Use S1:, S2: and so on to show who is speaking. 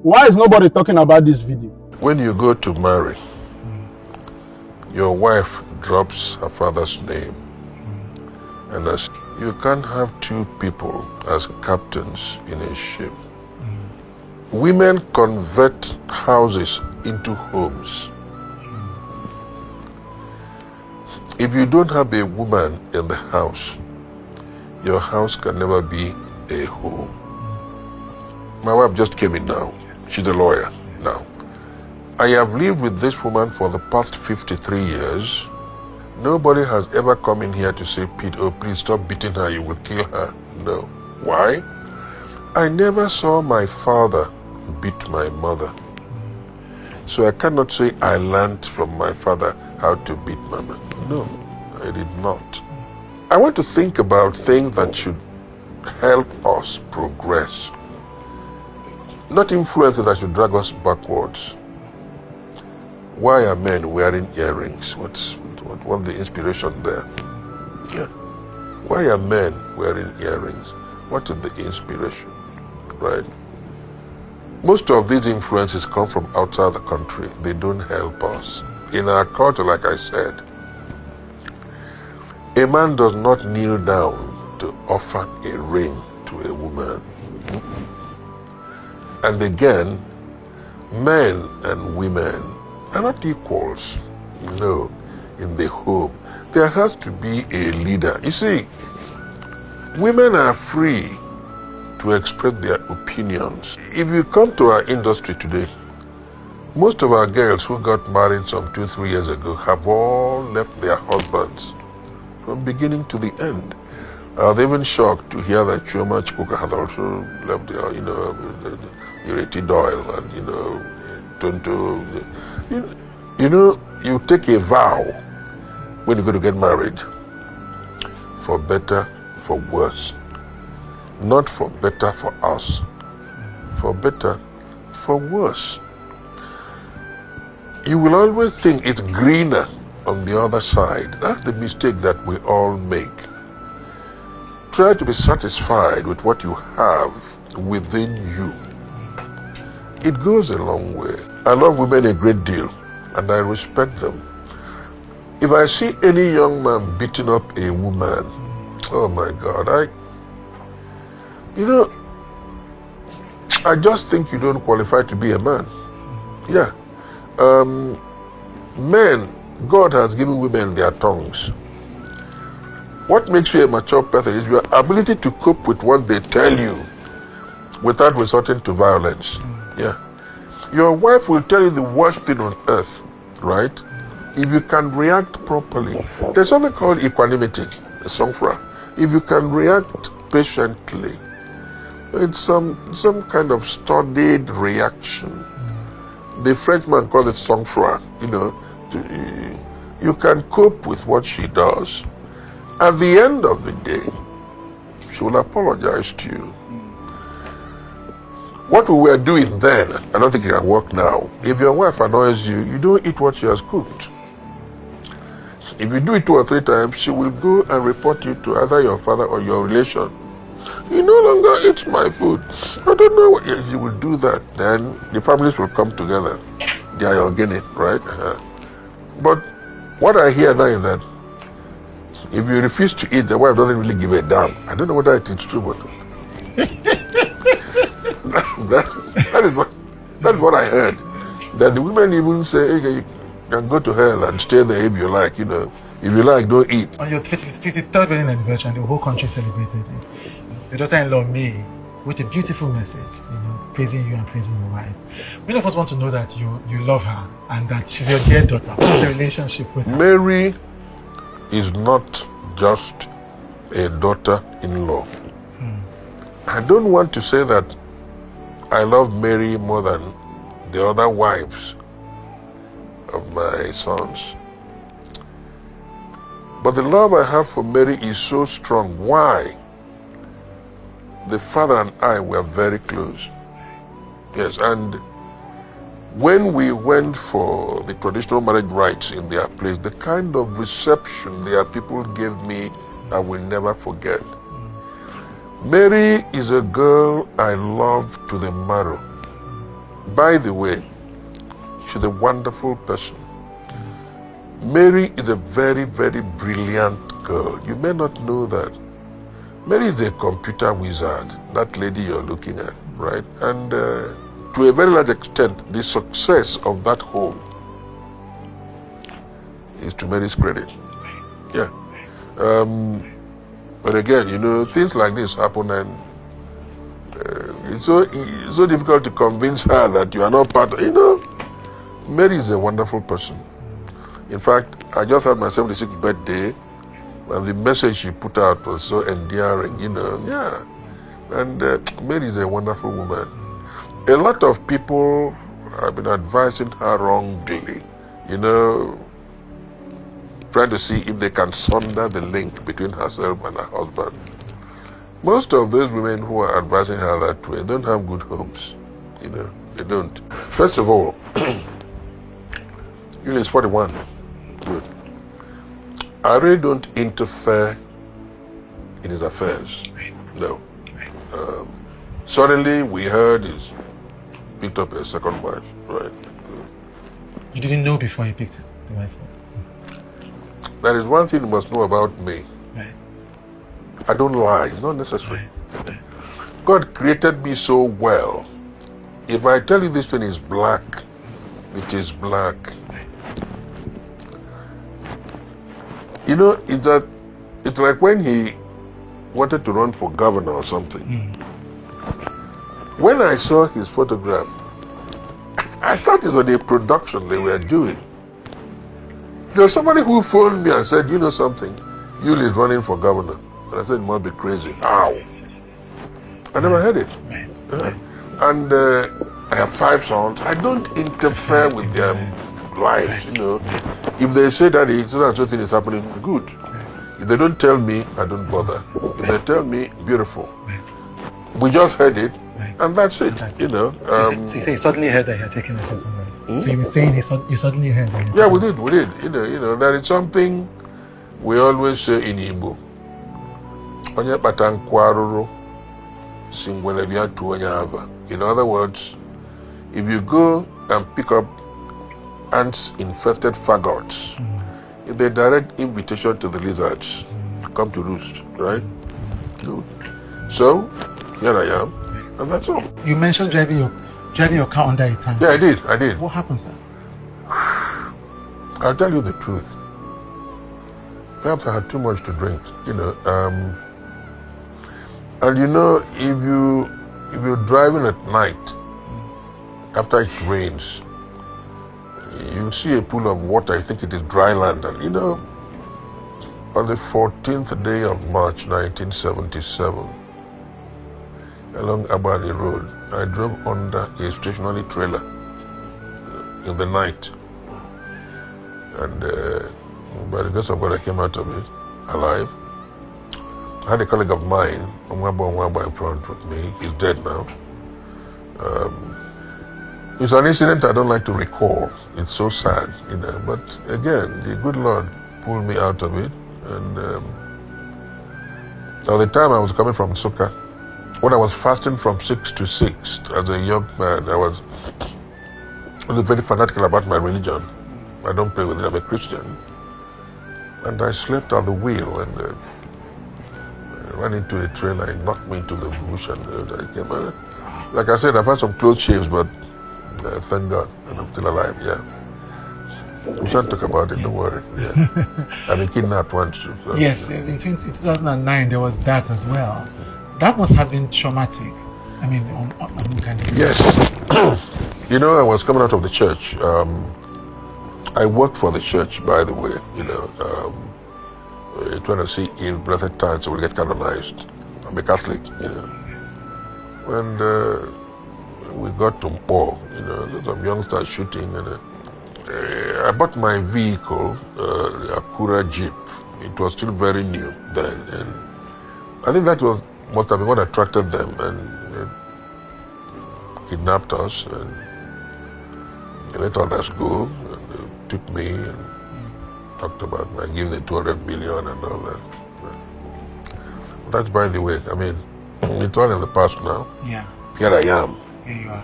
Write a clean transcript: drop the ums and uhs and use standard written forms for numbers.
S1: Why is nobody talking about this video?
S2: When you go to marry, your wife drops her father's name. And as you can't have two people as captains in a ship. Women convert houses into homes. If you don't have a woman in the house, your house can never be a home. My wife just came in now. She's a lawyer now. I have lived with this woman for the past 53 years. Nobody has ever come in here to say, Pete, oh, please stop beating her, you will kill her. No. Why? I never saw my father beat my mother. So I cannot say I learned from my father how to beat mama. No, I did not. I want to think about things that should help us progress, not influences that should drag us backwards. Why are men wearing earrings? What's the inspiration there? Yeah. Why are men wearing earrings? What is the inspiration? Right? Most of these influences come from outside the country. They don't help us. In our culture, like I said, a man does not kneel down to offer a ring to a woman. And again, men and women are not equals. No, in the home. There has to be a leader. You see, women are free to express their opinions. If you come to our industry today, most of our girls who got married some 2-3 years ago have all left their husbands from beginning to the end. I was even shocked to hear that Chioma Chukwuka has also left their, Ireti Doyle and, Tonto. You take a vow when you're going to get married, for better, for worse. Not for better for us, for better, for worse. You will always think it's greener on the other side. That's the mistake that we all make. Try to be satisfied with what you have within you. It goes a long way. I love women a great deal, and I respect them. If I see any young man beating up a woman, oh my God, I just think you don't qualify to be a man. Yeah. Men, God has given women their tongues. What makes you a mature person is your ability to cope with what they tell you without resorting to violence. Yeah. Your wife will tell you the worst thing on earth, right? If you can react properly. There's something called equanimity, a song for her. If you can react patiently, it's some kind of studied reaction. The Frenchman calls it sang-froid. You can cope with what she does. At the end of the day, she will apologize to you. What we were doing then, I don't think it can work now. If your wife annoys you, you don't eat what she has cooked. If you do it 2 or 3 times, she will go and report you to either your father or your relation. He no longer eats my food. I don't know what he will do that. Then the families will come together. They are organic, right? But what I hear now is that if you refuse to eat, the wife doesn't really give a damn. I don't know whether it is true, but that is what I heard. That the women even say, hey, you can go to hell and stay there if you like, If you like, don't eat.
S3: On your 53rd wedding anniversary, the whole country celebrated it. Your daughter-in-law, May, wrote a beautiful message, praising you and praising your wife. Many of us want to know that you love her and that she's your dear daughter. What's the relationship with her?
S2: Mary is not just a daughter-in-law. I don't want to say that I love Mary more than the other wives of my sons. But the love I have for Mary is so strong. Why? The father and I were very close. Yes, and when we went for the traditional marriage rites in their place, the kind of reception their people gave me, I will never forget. Mary is a girl I love to the marrow. by the way, she's a wonderful person. Mary is a very, very brilliant girl. You may not know that. Mary is a computer wizard, that lady you're looking at, right? And to a very large extent, the success of that home is to Mary's credit. Yeah. But again, you know, things like this happen, and it's so difficult to convince her that you are not part of, you know. Mary is a wonderful person. In fact, I just had my 76th birthday, and the message she put out was so endearing, you know. Yeah. And Mary is a wonderful woman. A lot of people have been advising her wrongly, you know, trying to see if they can sunder the link between herself and her husband. Most of those women who are advising her that way don't have good homes, you know. They don't. First of all, Julie is 41. Good. I really don't interfere in his affairs. No. Suddenly we heard he's picked up a second wife, right?
S3: You didn't know before you picked the wife up?
S2: That is one thing you must know about me.
S3: Right.
S2: I don't lie. It's not necessary. God created me so well. If I tell you this thing is black, it is black. You know, it's like when he wanted to run for governor or something. When I saw his photograph, I thought it was a production they were doing. There was somebody who phoned me and said, you know something, Yuli is running for governor. And I said, it must be crazy. How? I never heard it. And I have 5 sons. I don't interfere with their lives, you know. If they say that so thing is happening, good. If they don't tell me, I don't bother. If they tell me, beautiful. We just heard it, and that's it, you know.
S3: So you suddenly heard that you had taken a second wife. So you were saying you suddenly heard that.
S2: Yeah, we did. You know, there is something we always say in Igbo. Onye kpata nkụ arụrụ si ngwere bịa tụọ onye ava. In other words, if you go and pick up ants-infested faggots, it's a direct invitation to the lizards to come to roost, right? Good. So, here I am, and that's all.
S3: You mentioned driving your car under a tank.
S2: Yeah, I did.
S3: What happens there?
S2: I'll tell you the truth. Perhaps I had too much to drink, you know. And you know, if you're driving at night, after it rains, you see a pool of water, I think it is dry land. And you know, on the 14th day of March 1977, along Abadi Road, I drove under a stationary trailer in the night. And by the grace of God, I came out of it alive. I had a colleague of mine, Omwaba in front with me. He's dead now. It's an incident I don't like to recall. It's so sad, you know. But again, the good Lord pulled me out of it. And at the time I was coming from Sukkah, when I was fasting from 6 to 6 as a young man, I was very fanatical about my religion. I don't play with it. I'm a Christian. And I slept at the wheel, and I ran into a trailer and knocked me into the bush, and I came out. Like I said, I've had some close shaves, but thank God, and I'm still alive, yeah. We shan't talk about it, don't worry. Yeah. I've been kidnapped once too. So,
S3: yes, in 2009 there was that as well. That must have been traumatic. I mean, on kind of...
S2: Yes. You know, I was coming out of the church. I worked for the church, by the way, you know, trying to see if Blessed Times will get canonized. I'm a Catholic, you know. And we got to Mpo, you know, some youngsters shooting, and I bought my vehicle, the Acura Jeep. It was still very new then, and I think that must have been what attracted them, and they kidnapped us and they let others go, and they took me and talked about I gave them 200 million and all that. That's by the way. I mean, it's all in the past now.
S3: Yeah.
S2: Here I am.
S3: Here you are.